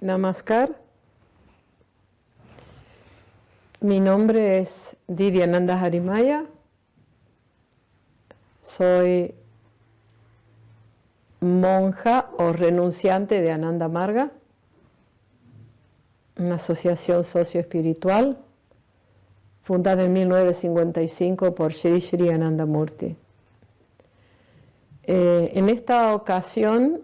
Namaskar. Mi nombre es Didyananda Harimaya. Soy monja o renunciante de Ananda Marga, una asociación socioespiritual fundada en 1955 por Sri Sri Ananda Murti. En esta ocasión,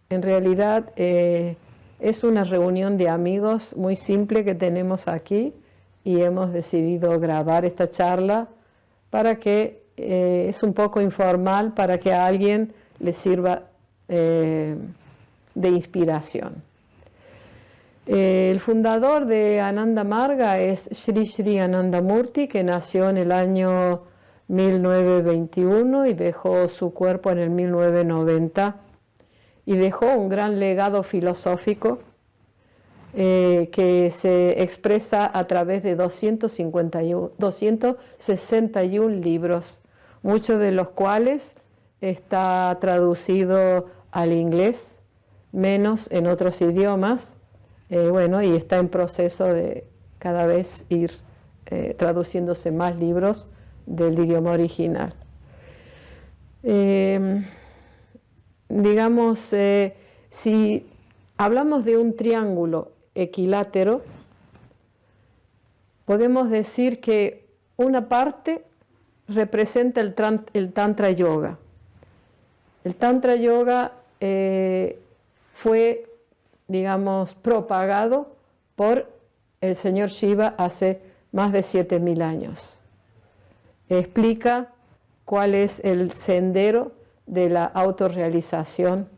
en realidad, es una reunión de amigos muy simple que tenemos aquí y hemos decidido grabar esta charla para que es un poco informal, para que a alguien le sirva de inspiración. El fundador de Ananda Marga es Sri Sri Ananda Murti, que nació en el año 1921 y dejó su cuerpo en el 1990, y dejó un gran legado filosófico que se expresa a través de 261 libros, muchos de los cuales está traducido al inglés, menos en otros idiomas, y está en proceso de cada vez ir traduciéndose más libros del idioma original. Si hablamos de un triángulo equilátero, podemos decir que una parte representa el Tantra Yoga. El Tantra Yoga fue, propagado por el señor Shiva hace más de 7000 años. Explica cuál es el sendero de la autorrealización,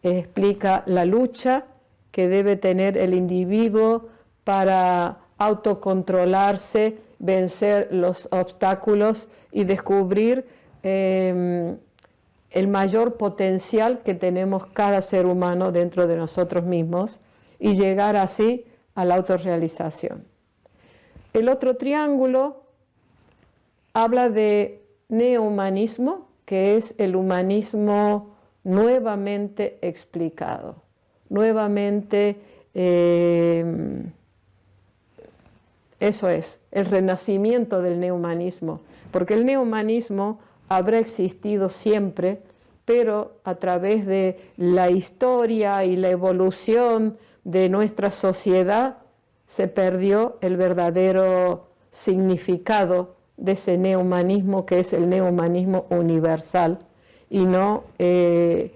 explica la lucha que debe tener el individuo para autocontrolarse, vencer los obstáculos y descubrir el mayor potencial que tenemos cada ser humano dentro de nosotros mismos y llegar así a la autorrealización. El otro triángulo habla de neohumanismo, que es el humanismo nuevamente explicado, nuevamente, eso es, el renacimiento del neohumanismo, porque el neohumanismo habrá existido siempre, pero a través de la historia y la evolución de nuestra sociedad se perdió el verdadero significado de ese neohumanismo, que es el neohumanismo universal, y no el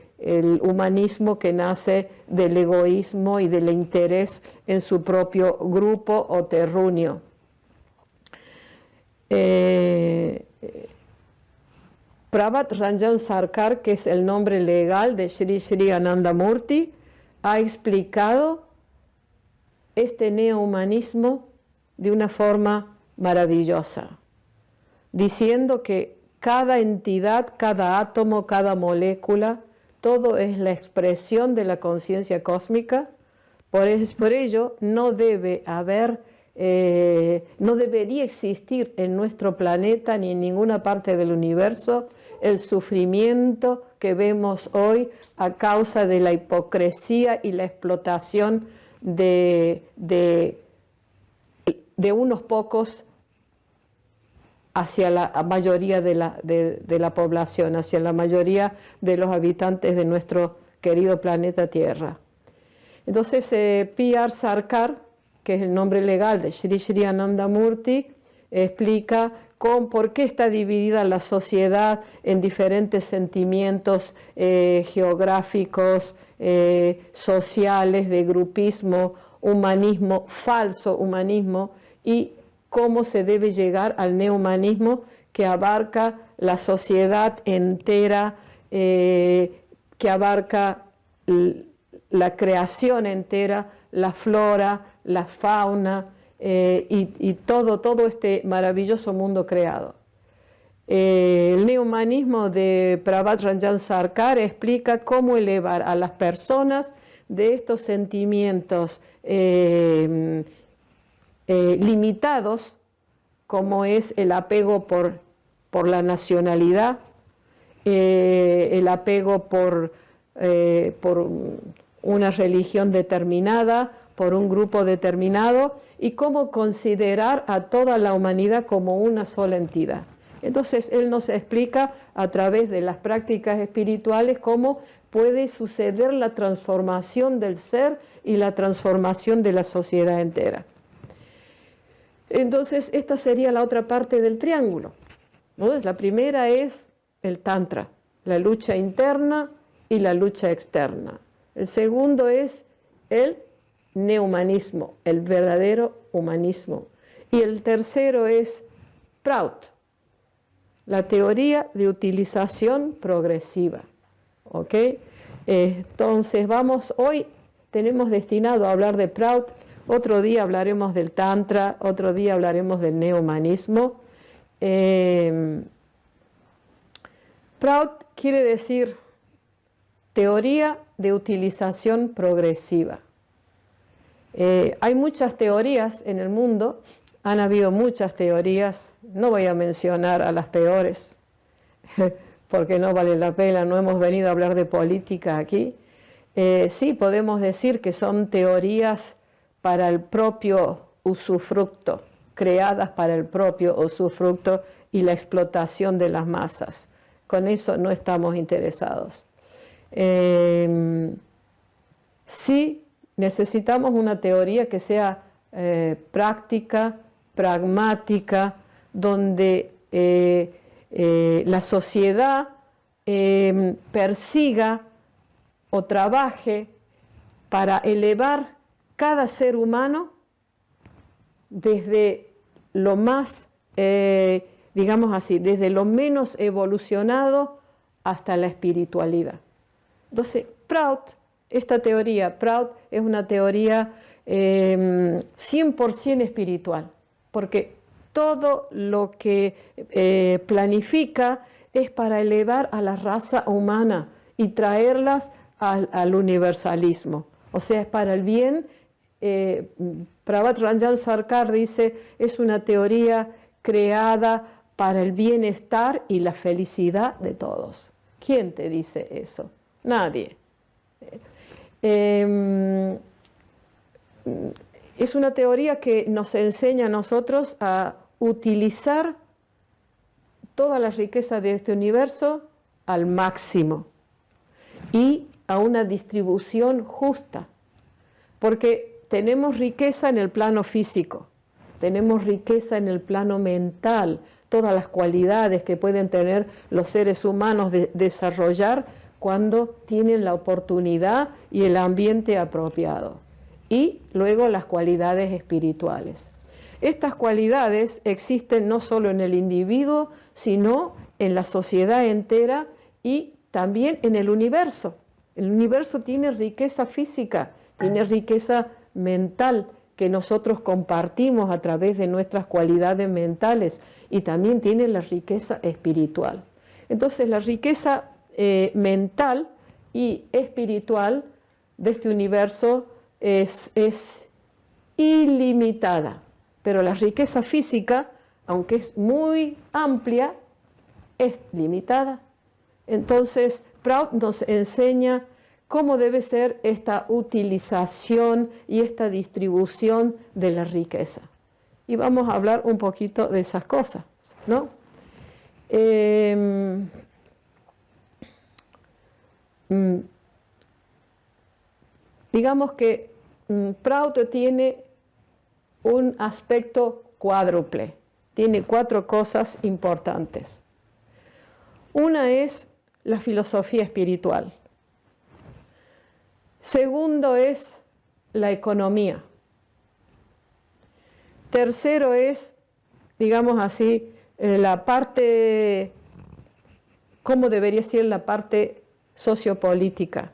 humanismo que nace del egoísmo y del interés en su propio grupo o terruño. Prabhat Ranjan Sarkar, que es el nombre legal de Sri Sri Ananda Murti, ha explicado este neohumanismo de una forma maravillosa, diciendo que cada entidad, cada átomo, cada molécula, todo es la expresión de la conciencia cósmica. Por ello no debería existir en nuestro planeta ni en ninguna parte del universo el sufrimiento que vemos hoy a causa de la hipocresía y la explotación de unos pocos hacia la mayoría de la población, hacia la mayoría de los habitantes de nuestro querido planeta Tierra. Entonces, P.R. Sarkar, que es el nombre legal de Sri Sri Ananda Murti, explica por qué está dividida la sociedad en diferentes sentimientos geográficos, sociales, de grupismo, humanismo, falso humanismo, y cómo se debe llegar al neohumanismo que abarca la sociedad entera, que abarca la creación entera, la flora, la fauna y todo este maravilloso mundo creado. El neohumanismo de Prabhat Ranjan Sarkar explica cómo elevar a las personas de estos sentimientos limitados, como es el apego por la nacionalidad, el apego por una religión determinada, por un grupo determinado, y cómo considerar a toda la humanidad como una sola entidad. Entonces, él nos explica a través de las prácticas espirituales cómo puede suceder la transformación del ser y la transformación de la sociedad entera. Entonces, esta sería la otra parte del triángulo, ¿no? La primera es el Tantra, la lucha interna y la lucha externa. El segundo es el neohumanismo, el verdadero humanismo. Y el tercero es Prout, la teoría de utilización progresiva. ¿Ok? Entonces, hoy tenemos destinado a hablar de Prout. Otro día hablaremos del Tantra, otro día hablaremos del neohumanismo. Prout quiere decir teoría de utilización progresiva. Hay muchas teorías en el mundo, han habido muchas teorías, no voy a mencionar a las peores, porque no vale la pena, no hemos venido a hablar de política aquí. Sí podemos decir que son teorías para el propio usufructo, creadas para el propio usufructo y la explotación de las masas. Con eso no estamos interesados. Sí necesitamos una teoría que sea práctica, pragmática, donde la sociedad persiga o trabaje para elevar cada ser humano desde lo más, digamos así, desde lo menos evolucionado hasta la espiritualidad. Entonces, esta teoría, Prout, es una teoría 100% espiritual, porque todo lo que planifica es para elevar a la raza humana y traerlas al universalismo. O sea, es para el bien. Prabhat Ranjan Sarkar dice, es una teoría creada para el bienestar y la felicidad de todos. ¿Quién te dice eso? Nadie. Es una teoría que nos enseña a nosotros a utilizar toda la riqueza de este universo al máximo y a una distribución justa, porque tenemos riqueza en el plano físico, tenemos riqueza en el plano mental, todas las cualidades que pueden tener los seres humanos de desarrollar cuando tienen la oportunidad y el ambiente apropiado. Y luego las cualidades espirituales. Estas cualidades existen no solo en el individuo, sino en la sociedad entera y también en el universo. El universo tiene riqueza física, tiene riqueza mental que nosotros compartimos a través de nuestras cualidades mentales y también tiene la riqueza espiritual. Entonces la riqueza mental y espiritual de este universo es ilimitada, pero la riqueza física, aunque es muy amplia, es limitada. Entonces, Prout nos enseña cómo debe ser esta utilización y esta distribución de la riqueza. Y vamos a hablar un poquito de esas cosas, ¿no? Digamos que Prout tiene un aspecto cuádruple, tiene 4 cosas importantes. Una es la filosofía espiritual. Segundo es la economía. Tercero es, digamos así, la parte, cómo debería ser la parte sociopolítica.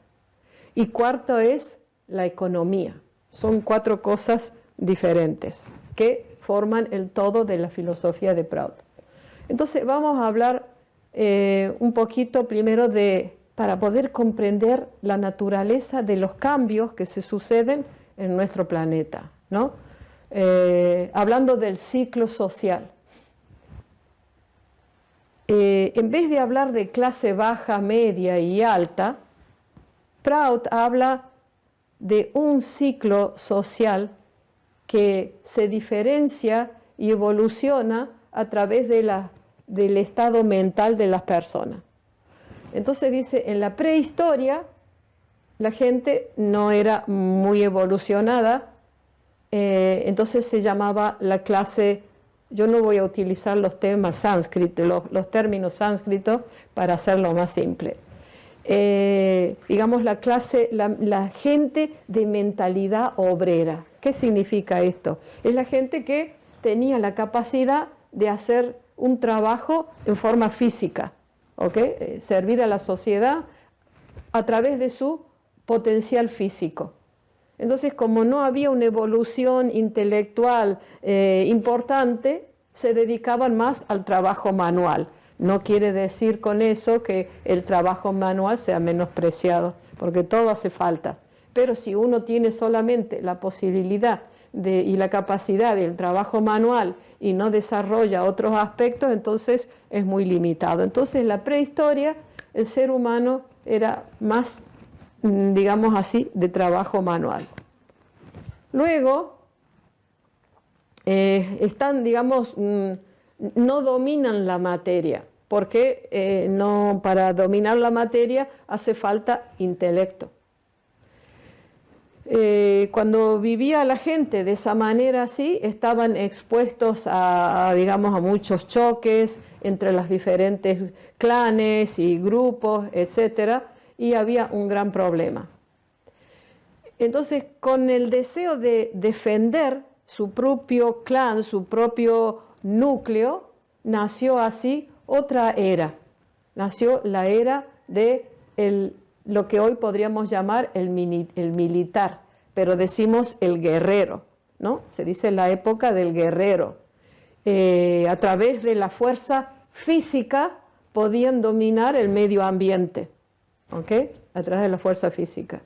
Y cuarto es la economía. Son 4 cosas diferentes que forman el todo de la filosofía de Prout. Entonces vamos a hablar un poquito primero para poder comprender la naturaleza de los cambios que se suceden en nuestro planeta, ¿no? Hablando del ciclo social. En vez de hablar de clase baja, media y alta, Prout habla de un ciclo social que se diferencia y evoluciona a través del estado mental de las personas. Entonces dice, en la prehistoria la gente no era muy evolucionada, entonces se llamaba la clase, yo no voy a utilizar los términos sánscritos para hacerlo más simple. Digamos la clase, la gente de mentalidad obrera. ¿Qué significa esto? Es la gente que tenía la capacidad de hacer un trabajo en forma física, ¿okay? Servir a la sociedad a través de su potencial físico. Entonces, como no había una evolución intelectual importante, se dedicaban más al trabajo manual. No quiere decir con eso que el trabajo manual sea menospreciado, porque todo hace falta. Pero si uno tiene solamente la posibilidad y la capacidad del trabajo manual y no desarrolla otros aspectos, entonces es muy limitado. Entonces, en la prehistoria, el ser humano era más, digamos así, de trabajo manual. Luego, están, digamos, no dominan la materia, porque para dominar la materia hace falta intelecto. Cuando vivía la gente de esa manera así, estaban expuestos digamos, a muchos choques entre los diferentes clanes y grupos, etcétera, y había un gran problema. Entonces, con el deseo de defender su propio clan, su propio núcleo, nació así otra era. Nació la era de lo que hoy podríamos llamar el militar, pero decimos el guerrero, ¿no? Se dice la época del guerrero. A través de la fuerza física podían dominar el medio ambiente, ¿ok? A través de la fuerza física.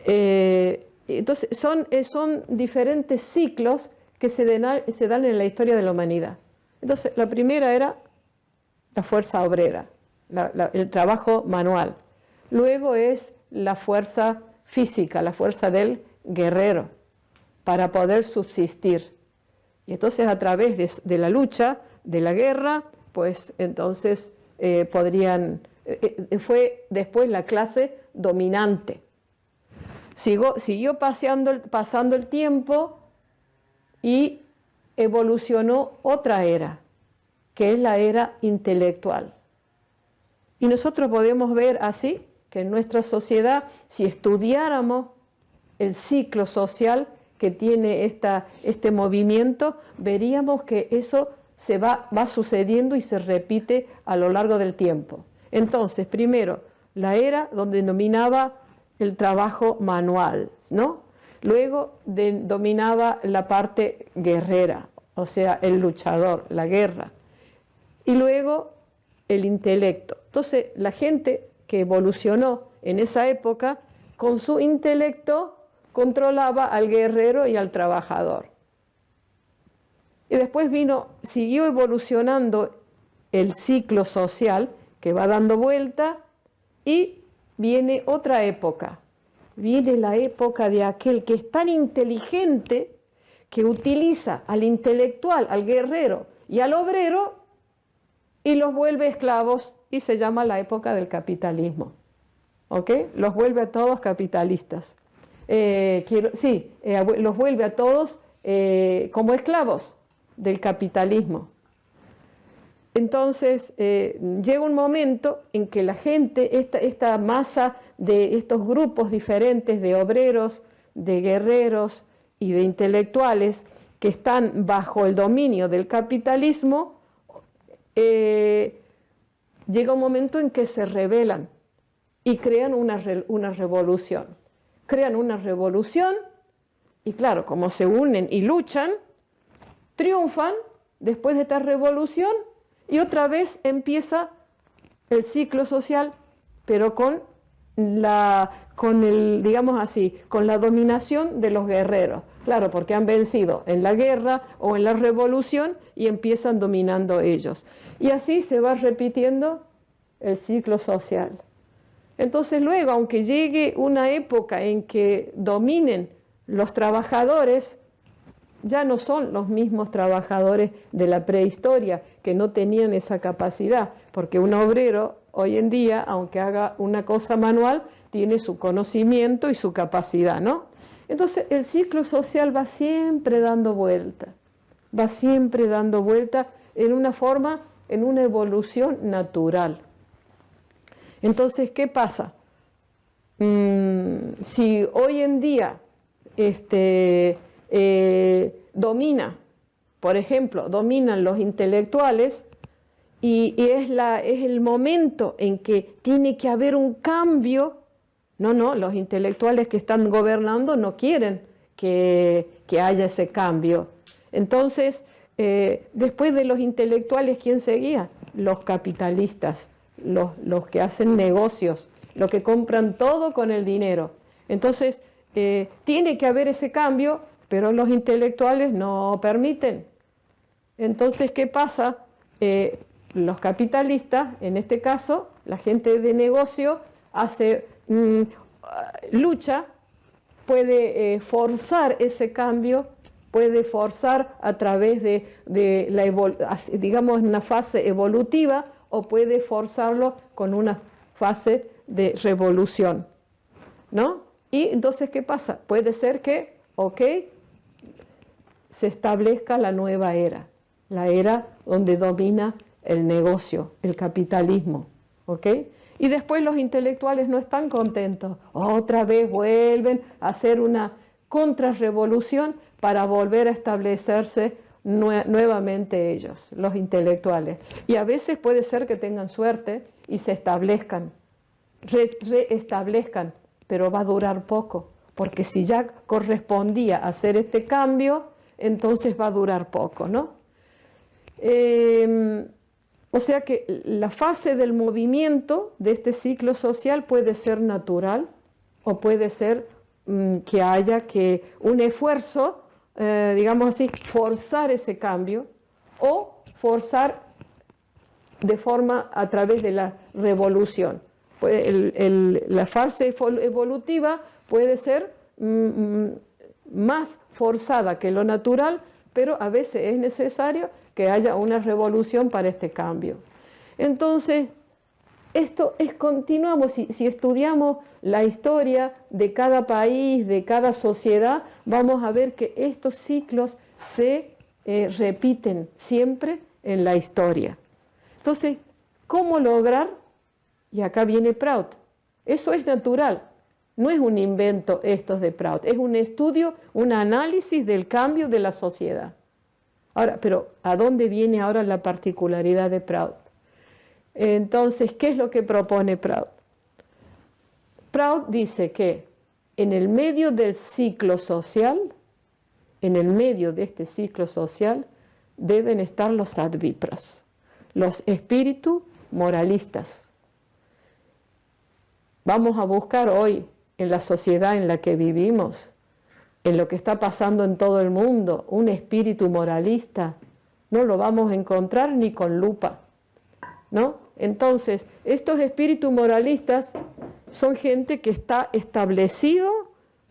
Entonces, son diferentes ciclos que se dan en la historia de la humanidad. Entonces, la primera era la fuerza obrera, el trabajo manual. Luego es la fuerza física, la fuerza del guerrero, para poder subsistir. Y entonces, a través de la lucha, de la guerra, pues entonces fue después la clase dominante. Siguió pasando el tiempo y evolucionó otra era, que es la era intelectual. Y nosotros podemos ver así que en nuestra sociedad, si estudiáramos el ciclo social que tiene este movimiento, veríamos que eso va sucediendo y se repite a lo largo del tiempo. Entonces, primero, la era donde dominaba el trabajo manual, ¿no? Luego dominaba la parte guerrera, o sea, el luchador, la guerra. Y luego el intelecto. Entonces, la gente que evolucionó en esa época, con su intelecto controlaba al guerrero y al trabajador. Y después siguió evolucionando el ciclo social que va dando vuelta y viene otra época. Viene la época de aquel que es tan inteligente que utiliza al intelectual, al guerrero y al obrero y los vuelve esclavos y se llama la época del capitalismo. ¿Ok? Los vuelve a todos capitalistas. Los vuelve a todos como esclavos del capitalismo. Entonces, llega un momento en que la gente, esta masa de estos grupos diferentes de obreros, de guerreros y de intelectuales que están bajo el dominio del capitalismo, llega un momento en que se rebelan y crean una revolución. Crean una revolución y claro, como se unen y luchan, triunfan después de esta revolución y otra vez empieza el ciclo social, pero con la dominación de los guerreros. Claro, porque han vencido en la guerra o en la revolución y empiezan dominando ellos. Y así se va repitiendo el ciclo social. Entonces luego, aunque llegue una época en que dominen los trabajadores, ya no son los mismos trabajadores de la prehistoria que no tenían esa capacidad, porque un obrero hoy en día, aunque haga una cosa manual, tiene su conocimiento y su capacidad, ¿no? Entonces el ciclo social va siempre dando vuelta en una forma, en una evolución natural. Entonces, ¿qué pasa? Si hoy en día domina, por ejemplo, dominan los intelectuales y es el momento en que tiene que haber un cambio. No, los intelectuales que están gobernando no quieren que haya ese cambio. Entonces, después de los intelectuales, ¿quién seguía? Los capitalistas, los que hacen negocios, los que compran todo con el dinero. Entonces, tiene que haber ese cambio, pero los intelectuales no permiten. Entonces, ¿qué pasa? Los capitalistas, en este caso, la gente de negocio, lucha, puede forzar ese cambio, puede forzar a través de digamos, una fase evolutiva, o puede forzarlo con una fase de revolución, ¿no? Y entonces, ¿qué pasa? Puede ser que, se establezca la nueva era, la era donde domina el negocio, el capitalismo, ¿ok? Y después los intelectuales no están contentos, otra vez vuelven a hacer una contrarrevolución para volver a establecerse nuevamente ellos, los intelectuales. Y a veces puede ser que tengan suerte y se establezcan, reestablezcan, pero va a durar poco, porque si ya correspondía hacer este cambio, entonces va a durar poco, ¿no? O sea que la fase del movimiento de este ciclo social puede ser natural o puede ser que haya un esfuerzo, digamos así, forzar ese cambio o forzar de forma a través de la revolución. La fase evolutiva puede ser más forzada que lo natural, pero a veces es necesario que haya una revolución para este cambio. Entonces, esto es continuamos. Si estudiamos la historia de cada país, de cada sociedad, vamos a ver que estos ciclos se repiten siempre en la historia. Entonces, ¿cómo lograr? Y acá viene Prout. Eso es natural. No es un invento estos de Prout, es un estudio, un análisis del cambio de la sociedad. Ahora, pero ¿a dónde viene ahora la particularidad de Prout? Entonces, ¿qué es lo que propone Prout? Prout dice que en el medio del ciclo social, en el medio de este ciclo social, deben estar los advipras, los espíritus moralistas. Vamos a buscar hoy en la sociedad en la que vivimos, en lo que está pasando en todo el mundo, un espíritu moralista. No lo vamos a encontrar ni con lupa, ¿no? Entonces, estos espíritus moralistas son gente que está establecido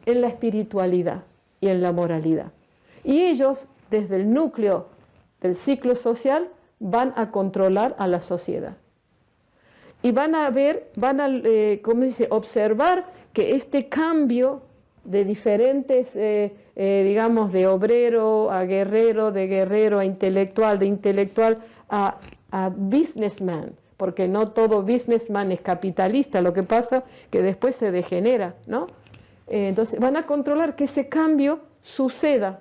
en la espiritualidad y en la moralidad. Y ellos, desde el núcleo del ciclo social, van a controlar a la sociedad. Y van a observar que este cambio de diferentes, digamos, de obrero a guerrero, de guerrero a intelectual, de intelectual a businessman, porque no todo businessman es capitalista, lo que pasa que después se degenera, ¿no? Entonces van a controlar que ese cambio suceda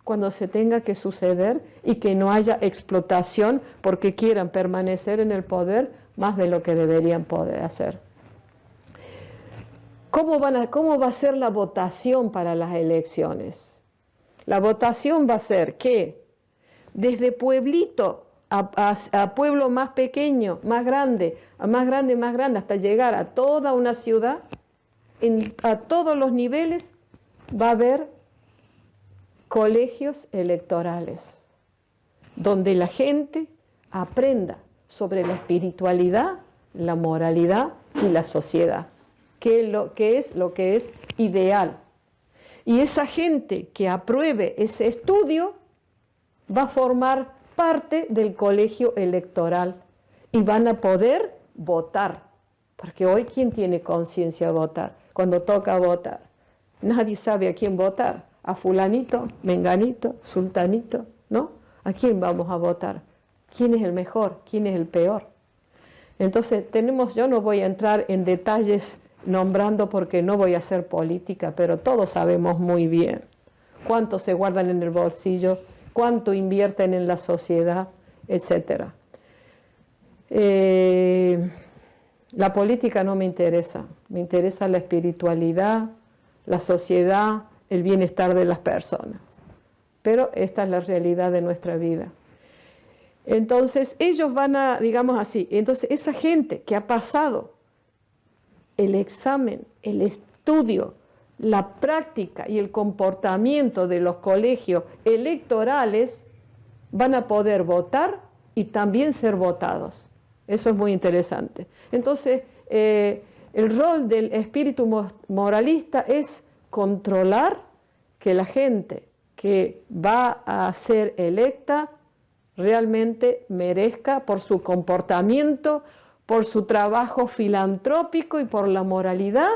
cuando se tenga que suceder y que no haya explotación porque quieran permanecer en el poder más de lo que deberían poder hacer. ¿Cómo va a ser la votación para las elecciones? La votación va a ser que desde pueblito a pueblo más pequeño, más grande, hasta llegar a toda una ciudad, a todos los niveles va a haber colegios electorales, donde la gente aprenda sobre la espiritualidad, la moralidad y la sociedad, que es lo que es ideal. Y esa gente que apruebe ese estudio va a formar parte del colegio electoral y van a poder votar. Porque hoy, ¿quién tiene conciencia de votar? Cuando toca votar, nadie sabe a quién votar. A fulanito, menganito, sultanito, ¿no? ¿A quién vamos a votar? ¿Quién es el mejor? ¿Quién es el peor? Entonces yo no voy a entrar en detalles nombrando porque no voy a hacer política, pero todos sabemos muy bien cuánto se guardan en el bolsillo, cuánto invierten en la sociedad, etc. La política no me interesa la espiritualidad, la sociedad, el bienestar de las personas. Pero esta es la realidad de nuestra vida. Entonces ellos van a, digamos así, entonces esa gente que ha pasado el examen, el estudio, la práctica y el comportamiento de los colegios electorales van a poder votar y también ser votados. Eso es muy interesante. Entonces, el rol del espíritu moralista es controlar que la gente que va a ser electa realmente merezca por su comportamiento, por su trabajo filantrópico y por la moralidad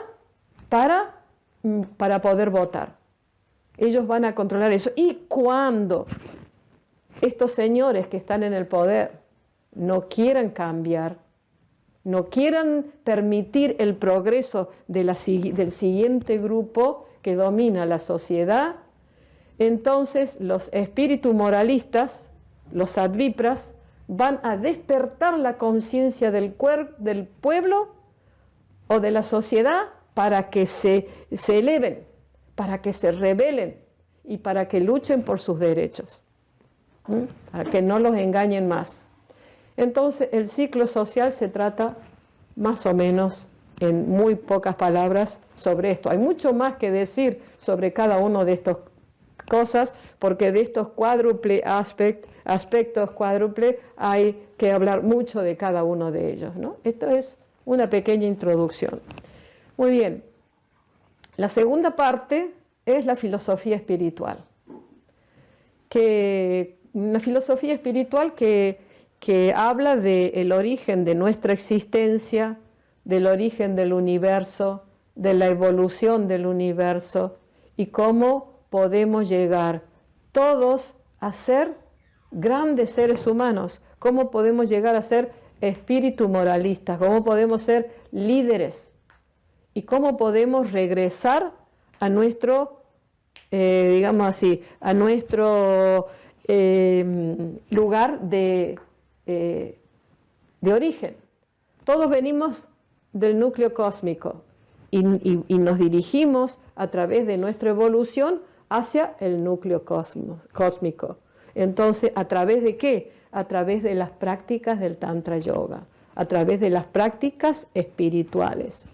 para poder votar. Ellos van a controlar eso. Y cuando estos señores que están en el poder no quieran cambiar, no quieran permitir el progreso del siguiente grupo que domina la sociedad, entonces los espíritus moralistas, los advipras, van a despertar la conciencia del pueblo o de la sociedad para que se eleven, para que se rebelen y para que luchen por sus derechos, para que no los engañen más. Entonces el ciclo social se trata más o menos en muy pocas palabras sobre esto. Hay mucho más que decir sobre cada uno de estas cosas, porque de estos aspectos cuádruple hay que hablar mucho de cada uno de ellos, ¿no? Esto es una pequeña introducción. Muy bien. La segunda parte es la filosofía espiritual. Una filosofía espiritual que habla del origen de nuestra existencia, del origen del universo, de la evolución del universo y cómo podemos llegar todos a ser grandes seres humanos, cómo podemos llegar a ser espíritu moralistas, cómo podemos ser líderes y cómo podemos regresar a nuestro, digamos así, a nuestro lugar de origen. Todos venimos del núcleo cósmico y nos dirigimos a través de nuestra evolución hacia el núcleo cósmico. Entonces, ¿a través de qué? A través de las prácticas del Tantra Yoga, a través de las prácticas espirituales.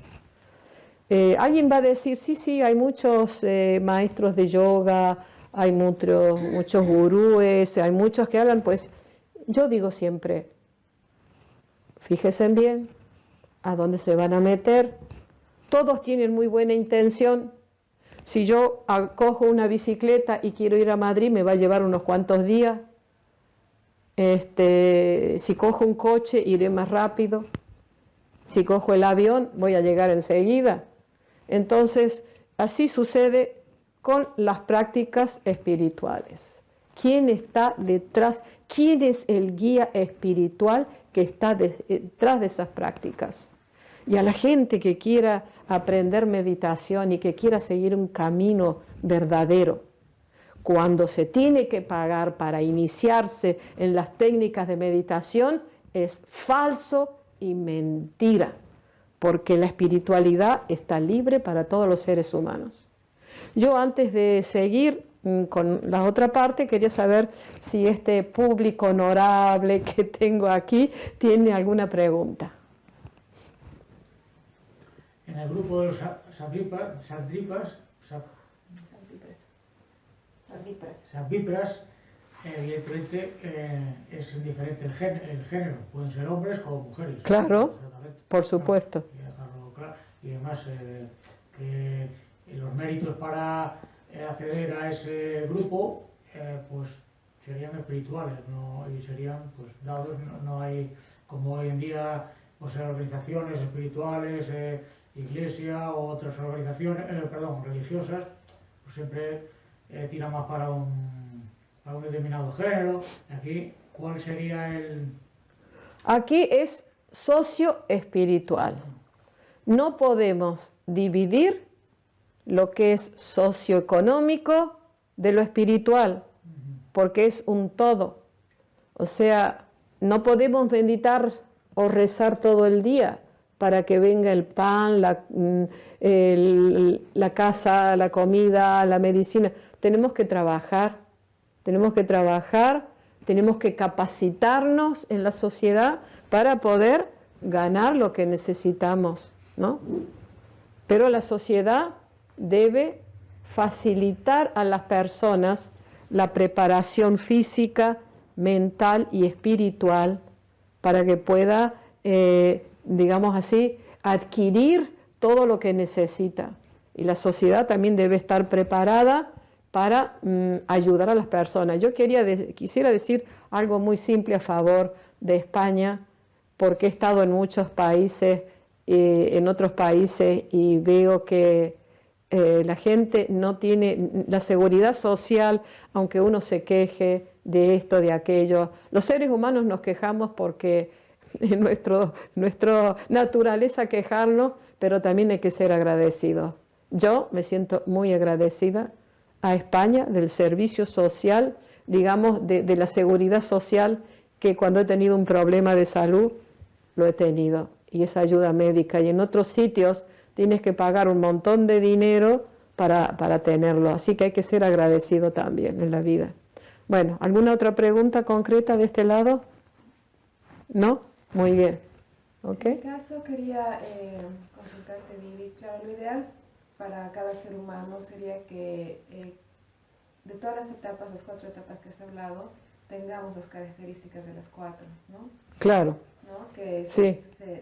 Alguien va a decir, sí, hay muchos maestros de yoga, hay muchos gurúes, hay muchos que hablan, pues yo digo siempre, fíjense bien a dónde se van a meter. Todos tienen muy buena intención. Si yo cojo una bicicleta y quiero ir a Madrid, me va a llevar unos cuantos días. Si cojo un coche, iré más rápido. Si cojo el avión, voy a llegar enseguida. Entonces, así sucede con las prácticas espirituales. ¿Quién está detrás? ¿Quién es el guía espiritual que está detrás de esas prácticas? Y a la gente que quiera aprender meditación y que quiera seguir un camino verdadero, cuando se tiene que pagar para iniciarse en las técnicas de meditación, es falso y mentira, porque la espiritualidad está libre para todos los seres humanos. Yo, antes de seguir con la otra parte, quería saber si este público honorable que tengo aquí tiene alguna pregunta. En el grupo de los sadvipras, evidentemente es indiferente el género, pueden ser hombres como mujeres. Claro, por supuesto. Y dejarlo claro. Y además que los méritos para acceder a ese grupo pues serían espirituales, ¿no? Y serían pues dados, no hay como hoy en día pues organizaciones espirituales, iglesia o otras organizaciones, religiosas, pues siempre tiran más para un determinado género. Aquí, ¿cuál sería el...? Aquí es socioespiritual. No podemos dividir lo que es socioeconómico de lo espiritual, porque es un todo. O sea, no podemos meditar o rezar todo el día para que venga el pan, la casa, la comida, la medicina. Tenemos que trabajar, tenemos que capacitarnos en la sociedad para poder ganar lo que necesitamos, ¿no? Pero la sociedad debe facilitar a las personas la preparación física, mental y espiritual para que pueda, digamos así, adquirir todo lo que necesita. Y la sociedad también debe estar preparada para ayudar a las personas. Yo quisiera decir algo muy simple a favor de España, porque he estado en muchos países, en otros países, y veo que la gente no tiene la seguridad social, aunque uno se queje de esto, de aquello. Los seres humanos nos quejamos porque es nuestra naturaleza quejarnos, pero también hay que ser agradecidos. Yo me siento muy agradecida a España del servicio social, digamos, de la seguridad social, que cuando he tenido un problema de salud, lo he tenido, y esa ayuda médica. Y en otros sitios tienes que pagar un montón de dinero para tenerlo, así que hay que ser agradecido también en la vida. Bueno, ¿alguna otra pregunta concreta de este lado? ¿No? Muy bien. ¿Okay? En mi caso quería consultarte, Vivi. Claro, lo ideal para cada ser humano sería que de todas las etapas, las 4 etapas que has hablado, tengamos las características de las 4, ¿no? Claro. ¿No? Que sí.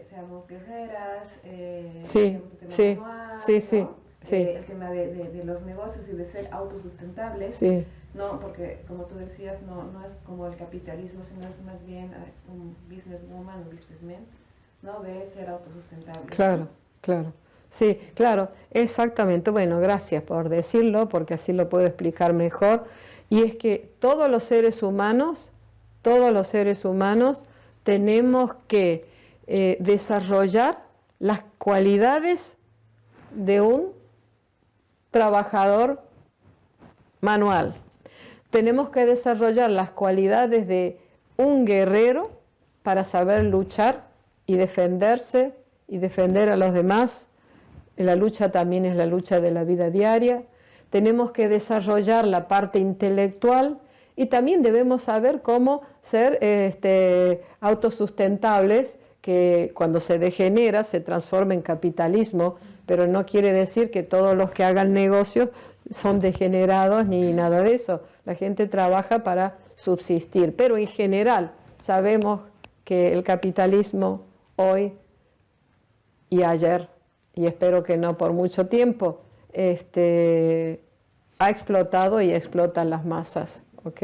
Seamos guerreras, sí, el tema sí, manual, sí, ¿no? sí, sí. El tema de los negocios y de ser autosustentables, sí. ¿no? Porque como tú decías, no es como el capitalismo, sino es más bien un businesswoman, un businessman, ¿no? De ser autosustentable. Claro, claro. Sí, claro, exactamente. Bueno, gracias por decirlo, porque así lo puedo explicar mejor. Y es que todos los seres humanos tenemos que desarrollar las cualidades de un trabajador manual. Tenemos que desarrollar las cualidades de un guerrero para saber luchar y defenderse y defender a los demás. La lucha también es la lucha de la vida diaria. Tenemos que desarrollar la parte intelectual y también debemos saber cómo ser autosustentables, que cuando se degenera se transforma en capitalismo, pero no quiere decir que todos los que hagan negocios son degenerados ni nada de eso. La gente trabaja para subsistir, pero en general sabemos que el capitalismo hoy y ayer, y espero que no por mucho tiempo, ha explotado y explota las masas, ¿ok?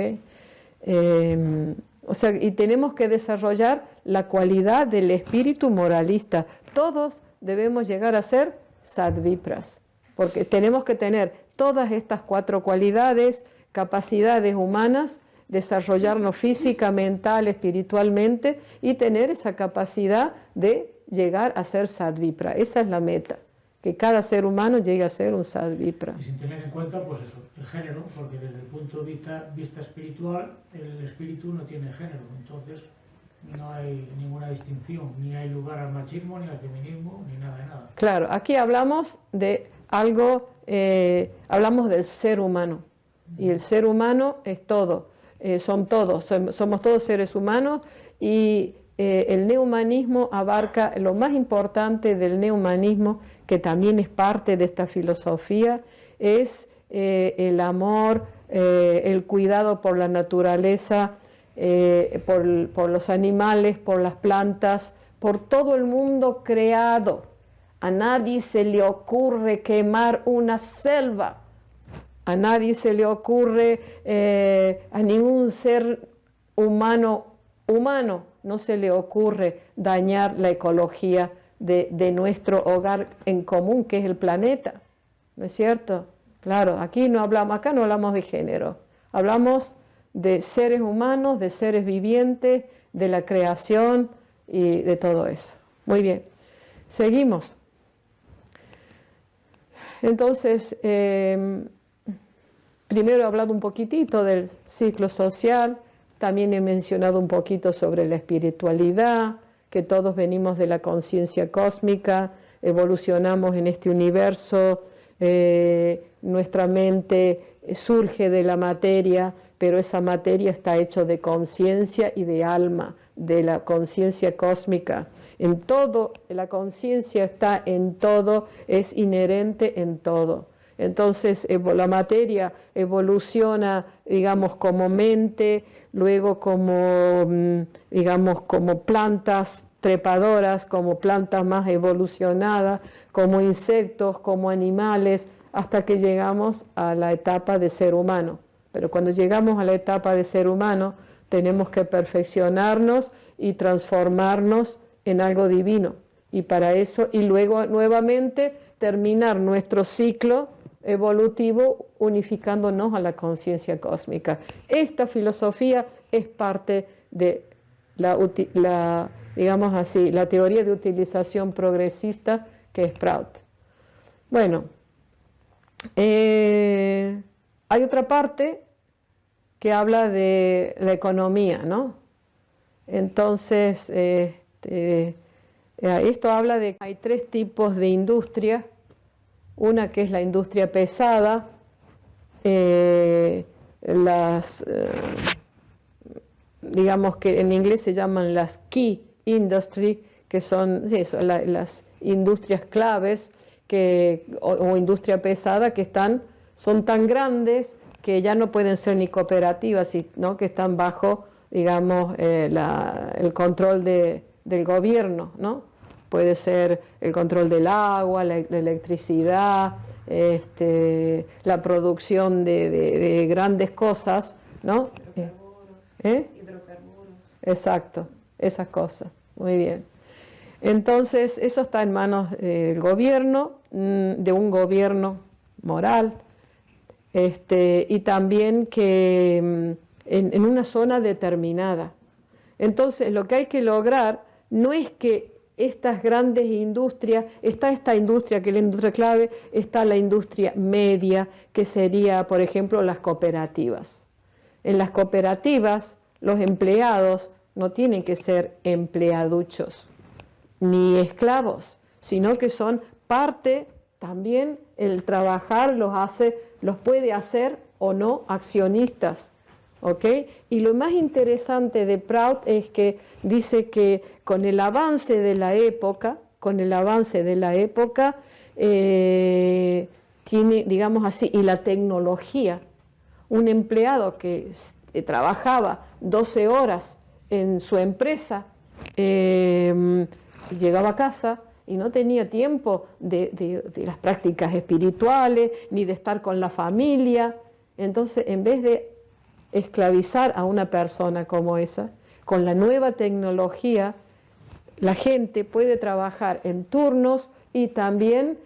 O sea, y tenemos que desarrollar la cualidad del espíritu moralista. Todos debemos llegar a ser sadvipras, porque tenemos que tener todas estas 4 cualidades, capacidades humanas, desarrollarnos física, mental, espiritualmente y tener esa capacidad de llegar a ser sadvipra. Esa es la meta, que cada ser humano llegue a ser un sadvipra. Y sin tener en cuenta, pues eso, el género, porque desde el punto de vista espiritual, el espíritu no tiene género, entonces no hay ninguna distinción, ni hay lugar al machismo, ni al feminismo, ni nada de nada. Claro, aquí hablamos de algo, hablamos del ser humano, y el ser humano es todo, somos todos seres humanos, y el neohumanismo abarca lo más importante del neohumanismo, que también es parte de esta filosofía, es el amor, el cuidado por la naturaleza, por los animales, por las plantas, por todo el mundo creado. A nadie se le ocurre quemar una selva. A nadie se le ocurre, a ningún ser humano, no se le ocurre dañar la ecología de nuestro hogar en común, que es el planeta. ¿No es cierto? Claro, acá no hablamos de género. Hablamos de seres humanos, de seres vivientes, de la creación y de todo eso. Muy bien. Seguimos. Entonces, primero he hablado un poquitito del ciclo social, también he mencionado un poquito sobre la espiritualidad, que todos venimos de la conciencia cósmica, evolucionamos en este universo, nuestra mente surge de la materia, pero esa materia está hecha de conciencia y de alma, de la conciencia cósmica. En todo, la conciencia está en todo, es inherente en todo. Entonces la materia evoluciona, digamos, como mente, luego como, digamos, como plantas trepadoras, como plantas más evolucionadas, como insectos, como animales, hasta que llegamos a la etapa de ser humano. Pero cuando llegamos a la etapa de ser humano, tenemos que perfeccionarnos y transformarnos en algo divino. Y para eso, y luego nuevamente terminar nuestro ciclo evolutivo unificándonos a la conciencia cósmica. Esta filosofía es parte de digamos así, la teoría de utilización progresista que es Prout. Bueno, hay otra parte que habla de la economía, ¿no? Entonces, esto habla de que hay tres tipos de industria. Una que es la industria pesada, digamos que en inglés se llaman las key industry, que son las industrias claves o industria pesada que son tan grandes que ya no pueden ser ni cooperativas, sino que están bajo, digamos, el control del gobierno, ¿no? Puede ser el control del agua, la electricidad, la producción de grandes cosas, ¿no? Hidrocarburos. Exacto, esas cosas. Muy bien. Entonces, eso está en manos del gobierno, de un gobierno moral, y también que en una zona determinada. Entonces, lo que hay que lograr no es que estas grandes industrias, está esta industria que es la industria clave, está la industria media, que sería, por ejemplo, las cooperativas. En las cooperativas, los empleados no tienen que ser empleaduchos ni esclavos, sino que son parte también, el trabajar los puede hacer o no accionistas. ¿Ok? Y lo más interesante de Prout es que dice que con el avance de la época, tiene, digamos así, y la tecnología, un empleado que trabajaba 12 horas en su empresa, llegaba a casa y no tenía tiempo de las prácticas espirituales, ni de estar con la familia. Entonces, en vez de esclavizar a una persona como esa, con la nueva tecnología, la gente puede trabajar en turnos y también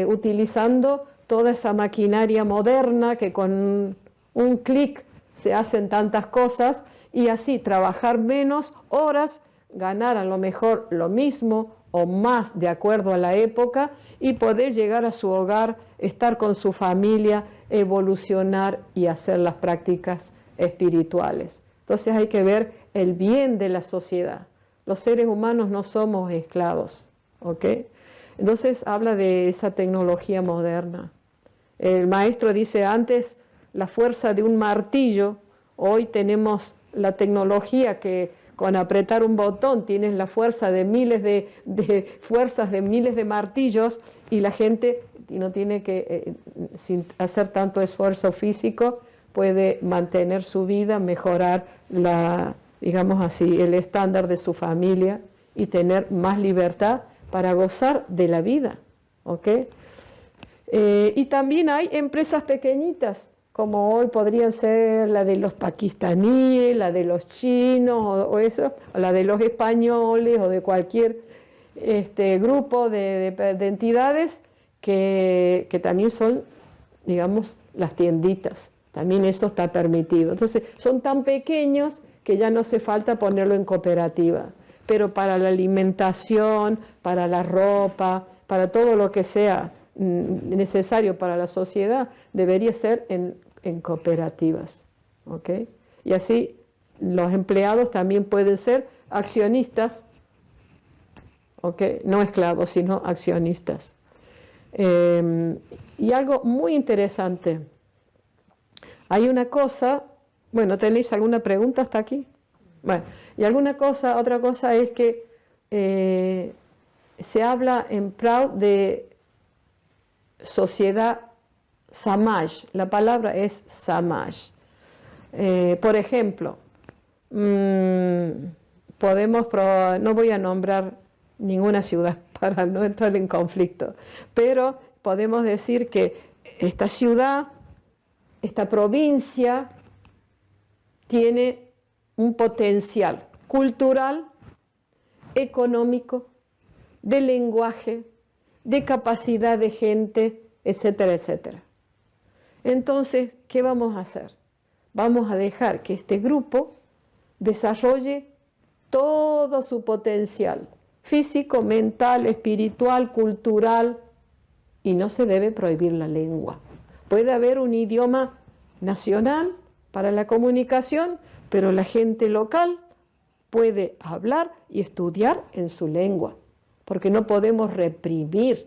utilizando toda esa maquinaria moderna que con un clic se hacen tantas cosas, y así trabajar menos horas, ganar a lo mejor lo mismo o más de acuerdo a la época, y poder llegar a su hogar, estar con su familia, evolucionar y hacer las prácticas espirituales. Entonces hay que ver el bien de la sociedad. Los seres humanos no somos esclavos, ¿ok? Entonces habla de esa tecnología moderna. El maestro dice antes la fuerza de un martillo, hoy tenemos la tecnología que con apretar un botón tienes la fuerza de miles de fuerzas de miles de martillos, y la gente y no tiene que, sin hacer tanto esfuerzo físico, puede mantener su vida, mejorar digamos así, el estándar de su familia y tener más libertad para gozar de la vida, ¿ok? Y también hay empresas pequeñitas, como hoy podrían ser la de los pakistaníes, la de los chinos, o la de los españoles, o de cualquier grupo de entidades que también son, digamos, las tienditas. También eso está permitido. Entonces, son tan pequeños que ya no hace falta ponerlo en cooperativa. Pero para la alimentación, para la ropa, para todo lo que sea necesario para la sociedad, debería ser en cooperativas. ¿Ok? Y así los empleados también pueden ser accionistas, ¿ok? No esclavos, sino accionistas. Y algo muy interesante. Hay una cosa, bueno, ¿tenéis alguna pregunta hasta aquí? Bueno, y otra cosa es que se habla en Proud de sociedad Samaj. La palabra es Samaj. Por ejemplo, no voy a nombrar ninguna ciudad para no entrar en conflicto, pero podemos decir que esta ciudad, esta provincia, tiene un potencial cultural, económico, de lenguaje, de capacidad de gente, etcétera, etcétera. Entonces, ¿qué vamos a hacer? Vamos a dejar que este grupo desarrolle todo su potencial físico, mental, espiritual, cultural, y no se debe prohibir la lengua. Puede haber un idioma nacional para la comunicación, pero la gente local puede hablar y estudiar en su lengua, porque no podemos reprimir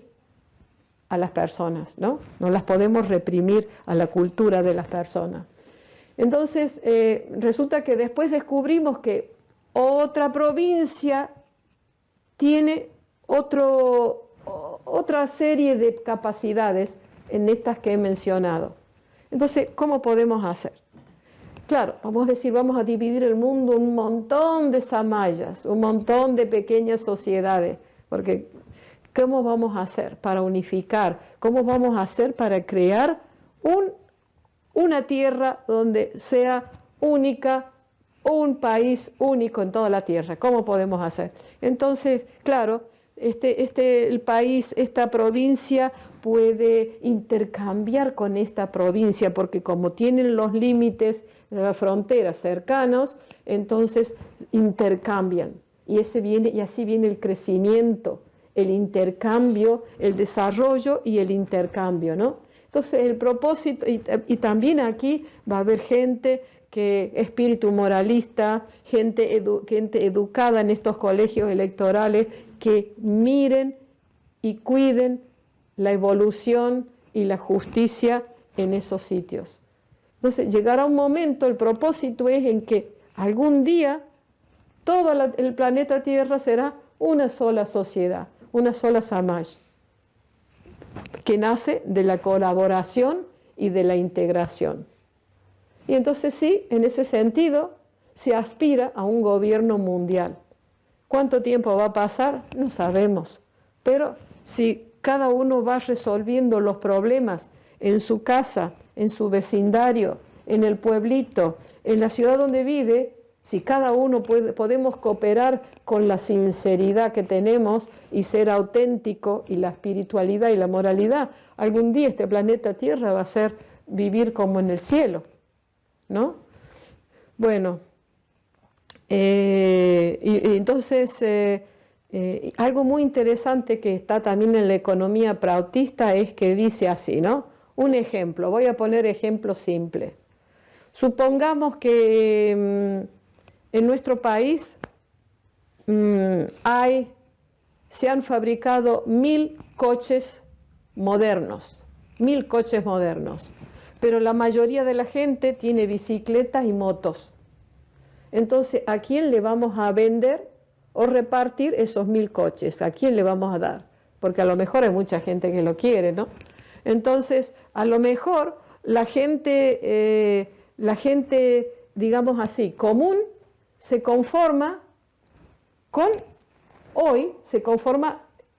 a las personas, ¿no? No las podemos reprimir a la cultura de las personas. Entonces, resulta que después descubrimos que otra provincia tiene otra serie de capacidades en estas que he mencionado. Entonces, ¿cómo podemos hacer? Claro, vamos a dividir el mundo en un montón de samayas, un montón de pequeñas sociedades, porque ¿cómo vamos a hacer para unificar? ¿Cómo vamos a hacer para crear una tierra donde sea única, un país único en toda la tierra? ¿Cómo podemos hacer? Entonces, claro, el país, esta provincia puede intercambiar con esta provincia, porque como tienen los límites de las fronteras cercanos, entonces intercambian. Y así viene el crecimiento, el intercambio, el desarrollo y el intercambio, ¿no? Entonces el propósito, y también aquí va a haber gente que espíritu moralista, gente educada en estos colegios electorales, que miren y cuiden la evolución y la justicia en esos sitios. Entonces llegará un momento, el propósito es en que algún día todo el planeta Tierra será una sola sociedad, una sola Samaj, que nace de la colaboración y de la integración. Y entonces sí, en ese sentido, se aspira a un gobierno mundial. ¿Cuánto tiempo va a pasar? No sabemos. Pero si cada uno va resolviendo los problemas en su casa, en su vecindario, en el pueblito, en la ciudad donde vive, si cada uno podemos cooperar con la sinceridad que tenemos y ser auténtico, y la espiritualidad y la moralidad, algún día este planeta Tierra va a ser vivir como en el cielo, ¿no? Bueno, entonces algo muy interesante que está también en la economía prautista es que dice así, ¿no? Un ejemplo, voy a poner ejemplo simple. Supongamos que en nuestro país se han fabricado 1000 coches modernos, pero la mayoría de la gente tiene bicicletas y motos. Entonces, ¿a quién le vamos a vender o repartir esos 1000 coches? ¿A quién le vamos a dar? porque a lo mejor hay mucha gente que lo quiere, ¿no? Entonces, a lo mejor la gente, digamos así, común, se conforma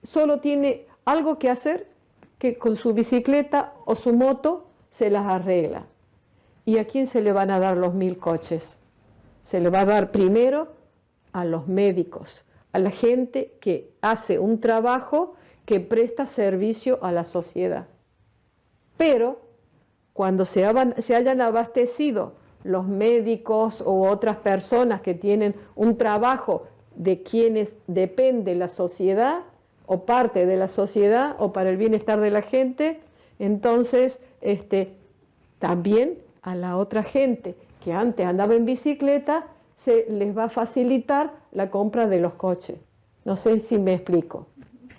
solo tiene algo que hacer, que con su bicicleta o su moto se las arregla. ¿Y a quién se le van a dar los 1000 coches? Se le va a dar primero a los médicos, a la gente que hace un trabajo que presta servicio a la sociedad. Pero cuando se hayan abastecido los médicos u otras personas que tienen un trabajo de quienes depende la sociedad o parte de la sociedad o para el bienestar de la gente, entonces también a la otra gente que antes andaba en bicicleta se les va a facilitar la compra de los coches. No sé si me explico.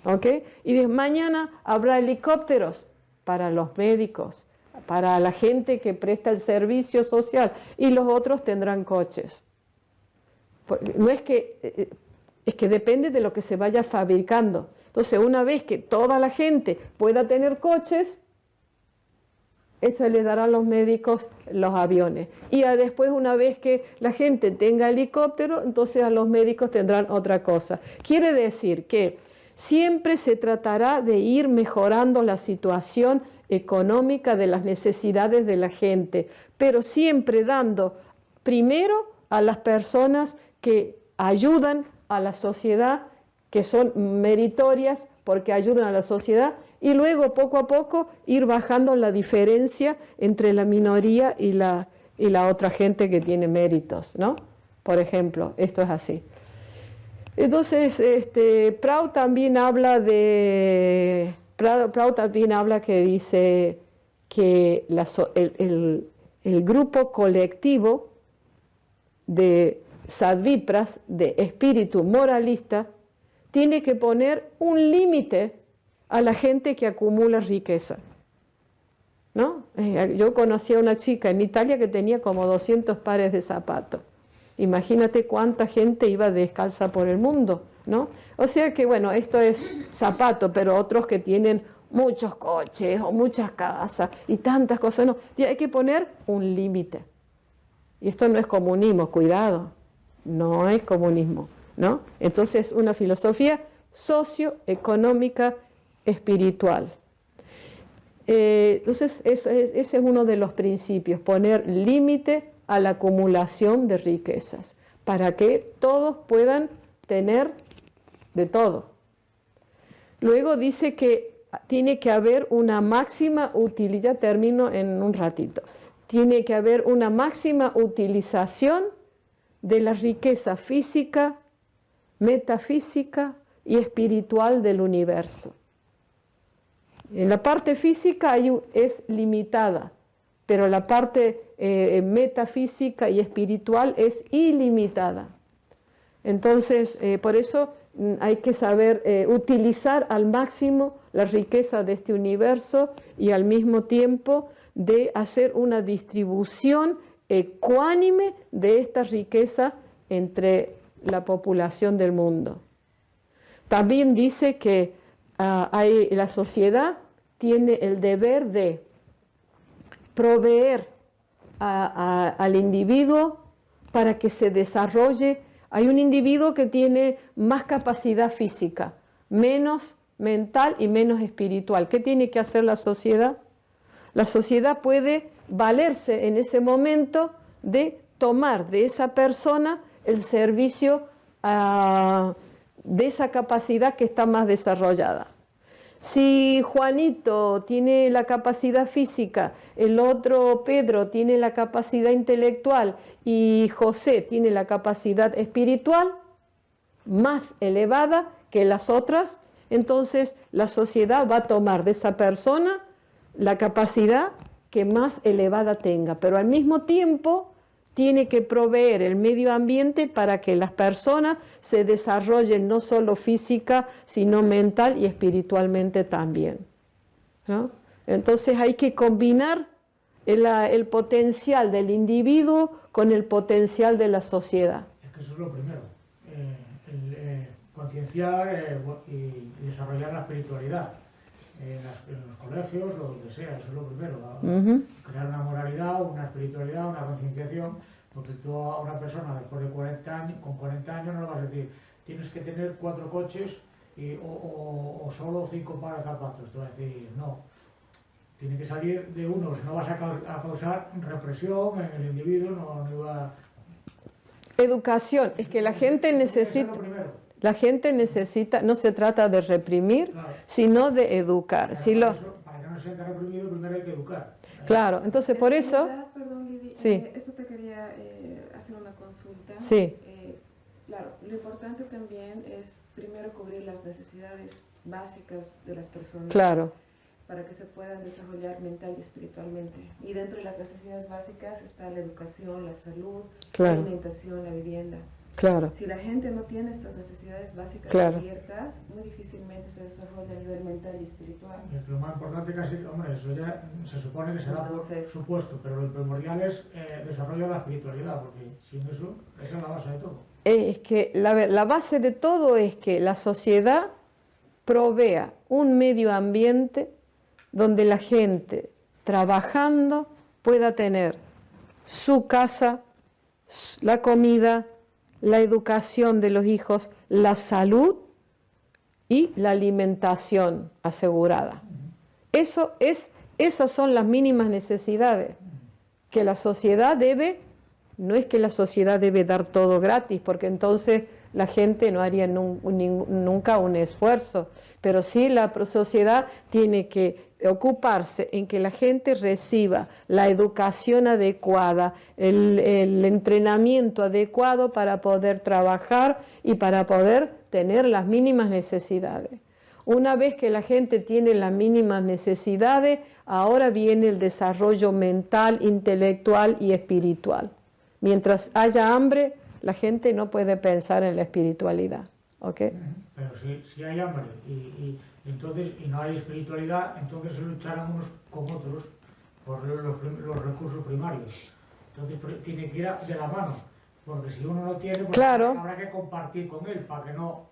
¿Ok? Y mañana habrá helicópteros para los médicos, para la gente que presta el servicio social, y los otros tendrán coches. No es que, es que depende de lo que se vaya fabricando. Entonces, una vez que toda la gente pueda tener coches, eso le dará a los médicos los aviones. Y después, una vez que la gente tenga helicóptero, entonces a los médicos tendrán otra cosa. Quiere decir que siempre se tratará de ir mejorando la situación económica de las necesidades de la gente, pero siempre dando primero a las personas que ayudan a la sociedad, que son meritorias porque ayudan a la sociedad, y luego poco a poco ir bajando la diferencia entre la minoría y la otra gente que tiene méritos, ¿no? Por ejemplo, esto es así. Entonces, Proud también habla que dice que el grupo colectivo de sadvipras, de espíritu moralista, tiene que poner un límite a la gente que acumula riqueza, ¿no? Yo conocí a una chica en Italia que tenía como 200 pares de zapatos. Imagínate cuánta gente iba descalza por el mundo, ¿no? O sea que, bueno, esto es zapato, pero otros que tienen muchos coches o muchas casas y tantas cosas, no. Hay que poner un límite. Y esto no es comunismo, cuidado, no es comunismo, ¿no? Entonces, una filosofía socioeconómica espiritual. Entonces, ese es uno de los principios, poner límite a la acumulación de riquezas, para que todos puedan tener de todo. Luego dice que tiene que haber una máxima utilización, ya termino en un ratito, tiene que haber una máxima utilización de la riqueza física, metafísica y espiritual del universo. En la parte física es limitada, pero la parte metafísica y espiritual es ilimitada. Entonces, por eso hay que saber utilizar al máximo la riqueza de este universo y al mismo tiempo de hacer una distribución ecuánime de esta riqueza entre la población del mundo. También dice que la sociedad tiene el deber de proveer al individuo para que se desarrolle. Hay un individuo que tiene más capacidad física, menos mental y menos espiritual. ¿Qué tiene que hacer la sociedad? La sociedad puede valerse en ese momento de tomar de esa persona el servicio de esa capacidad que está más desarrollada. Si Juanito tiene la capacidad física, el otro Pedro tiene la capacidad intelectual y José tiene la capacidad espiritual más elevada que las otras, entonces la sociedad va a tomar de esa persona la capacidad que más elevada tenga, pero al mismo tiempo tiene que proveer el medio ambiente para que las personas se desarrollen no solo física, sino mental y espiritualmente también, ¿no? Entonces hay que combinar el potencial del individuo con el potencial de la sociedad. Es que eso es lo primero. concienciar y desarrollar la espiritualidad en los colegios o donde sea, eso es lo primero. Crear una moralidad, una espiritualidad, una concienciación, porque tú a una persona después de 40 años, con 40 años no le vas a decir tienes que tener 4 coches o solo 5 pares de zapatos. Te va a decir no, tiene que salir de unos, no vas a causar represión en el individuo, no va. Educación, es que la gente necesita, no se trata de reprimir, Claro. Sino de educar. Para Si que no se sienta reprimido, primero hay que educar. Claro, entonces por eso... Perdón, Lili, Sí. eso te quería hacer una consulta. Sí. Claro, lo importante también es primero cubrir las necesidades básicas de las personas. Claro. Para que se puedan desarrollar mental y espiritualmente. Y dentro de las necesidades básicas está la educación, la salud, Claro. la alimentación, la vivienda. Claro. Si la gente no tiene estas necesidades básicas Claro. cubiertas, muy difícilmente se desarrolla a nivel mental y espiritual. Lo más importante casi, hombre, eso ya se supone que se da por supuesto, pero lo primordial es desarrollo de la espiritualidad, porque sin eso, esa es la base de todo. Es que la base de todo es que la sociedad provea un medio ambiente donde la gente trabajando pueda tener su casa, la comida, la educación de los hijos, la salud y la alimentación asegurada. Esas son las mínimas necesidades que la sociedad debe. No es que la sociedad debe dar todo gratis, porque entonces la gente no haría nunca un esfuerzo, pero sí la sociedad tiene que ocuparse en que la gente reciba la educación adecuada, el entrenamiento adecuado para poder trabajar y para poder tener las mínimas necesidades. Una vez que la gente tiene las mínimas necesidades, ahora viene el desarrollo mental, intelectual y espiritual. Mientras haya hambre, la gente no puede pensar en la espiritualidad. ¿Okay? Pero si hay hambre y no hay espiritualidad, entonces se lucharán unos con otros por los recursos primarios. Entonces tiene que ir de la mano, porque si uno no tiene, pues claro. Habrá que compartir con él para que no...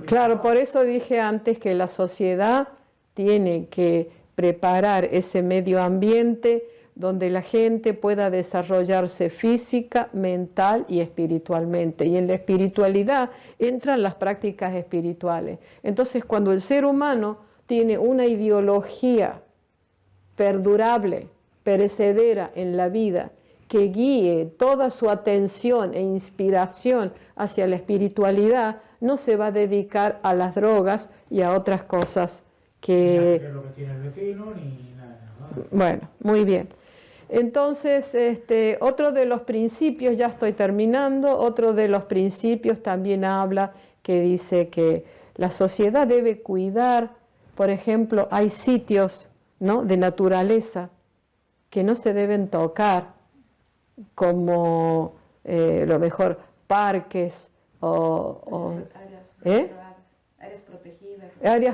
Claro, por eso dije antes que la sociedad tiene que preparar ese medio ambiente donde la gente pueda desarrollarse física, mental y espiritualmente. Y en la espiritualidad entran las prácticas espirituales. Entonces, cuando el ser humano tiene una ideología perdurable, perecedera en la vida, que guíe toda su atención e inspiración hacia la espiritualidad, no se va a dedicar a las drogas y a otras cosas que... Ni lo que tiene el vecino, ni nada. Bueno, muy bien. Entonces, otro de los principios, ya estoy terminando, otro de los principios también habla que dice que la sociedad debe cuidar, por ejemplo, hay sitios, ¿no?, de naturaleza que no se deben tocar, como lo mejor parques áreas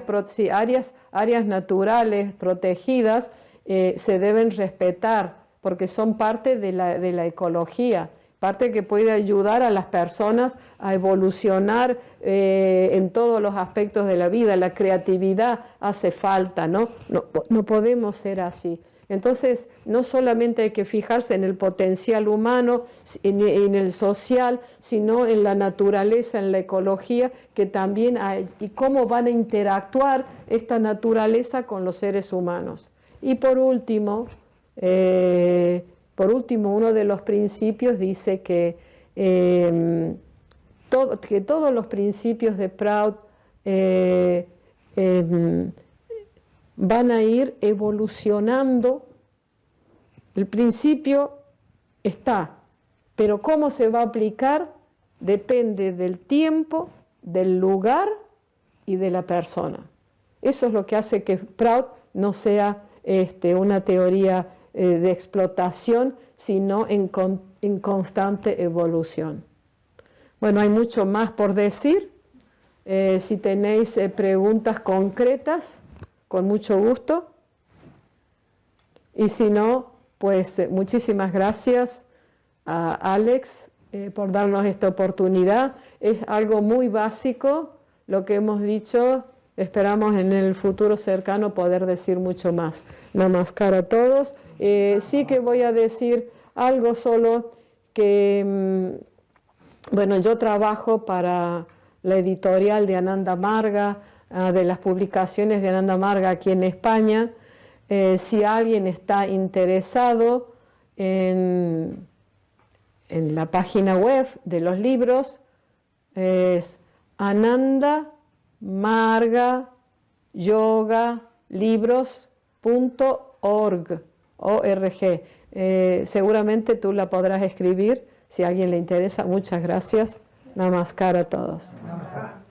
protegidas. Áreas naturales protegidas se deben respetar porque son parte de la ecología, parte que puede ayudar a las personas a evolucionar en todos los aspectos de la vida. La creatividad hace falta, ¿no? No podemos ser así. Entonces, no solamente hay que fijarse en el potencial humano, en el social, sino en la naturaleza, en la ecología, que también hay, y cómo van a interactuar esta naturaleza con los seres humanos. Y por último, uno de los principios dice que todos los principios de Proud van a ir evolucionando. El principio está, pero cómo se va a aplicar depende del tiempo, del lugar y de la persona. Eso es lo que hace que Proud no sea una teoría de explotación, sino en constante evolución. Bueno, hay mucho más por decir. Si tenéis preguntas concretas, con mucho gusto. Y si no, pues muchísimas gracias a Alex por darnos esta oportunidad. Es algo muy básico lo que hemos dicho. Esperamos en el futuro cercano poder decir mucho más. Namaskar a todos. Sí que voy a decir algo solo que, bueno, yo trabajo para la editorial de Ananda Marga, de las publicaciones de Ananda Marga aquí en España. Si alguien está interesado en la página web de los libros, es anandamargalibros.org. Seguramente tú la podrás escribir si a alguien le interesa. Muchas gracias. Namaskar a todos. Namaskar.